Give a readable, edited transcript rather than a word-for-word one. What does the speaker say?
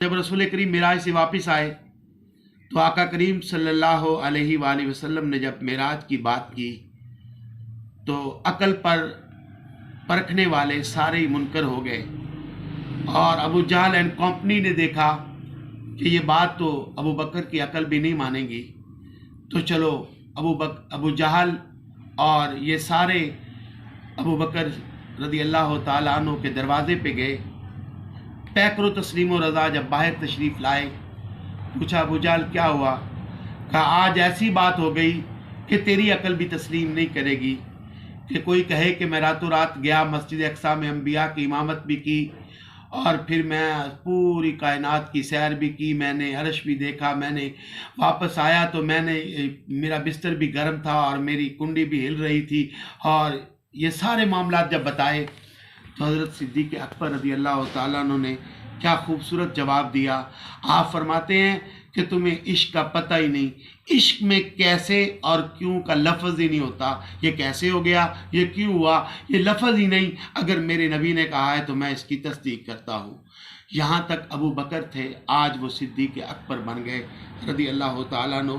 जब रसूल करीम मेराज से वापस आए तो आका करीम सल्लल्लाहु अलैहि वसल्लम ने जब मेराज की बात की तो अकल पर परखने वाले सारे ही मुनकर हो गए और अबू जहल एंड कंपनी ने देखा कि ये बात तो अबू बकर की अकल भी नहीं मानेगी, तो चलो अबू जहल और ये सारे अबू बकर रदी अल्लाह ताला अन्हु के दरवाजे पे गए। पैकरो तस्लीम और रज़ा जब बाहर तशरीफ़ लाए, पूछा अबू जहल क्या हुआ? कहा आज ऐसी बात हो गई कि तेरी अकल भी तस्लीम नहीं करेगी कि कोई कहे कि मैं रातों रात गया मस्जिद अक्सा में अम्बिया की इमामत भी की और फिर मैं पूरी कायनात की सैर भी की, मैंने अर्श भी देखा, मैंने वापस आया तो मेरा बिस्तर भी गर्म था और मेरी कुंडी भी हिल रही थी। और ये सारे मामलात जब बताए तो हज़रत सिद्दीक़ अकबर रज़ी अल्लाह ताला अन्हु ने क्या खूबसूरत जवाब दिया। आप फरमाते हैं कि तुम्हें इश्क का पता ही नहीं, इश्क में कैसे और क्यों का लफ्ज़ ही नहीं होता। ये कैसे हो गया, ये क्यों हुआ, ये लफ्ज़ ही नहीं, अगर मेरे नबी ने कहा है तो मैं इसकी तस्दीक करता हूँ। यहाँ तक अबू बकर थे, आज वो सिद्दीक़ अकबर बन गए रज़ी अल्लाह ताला अन्हु।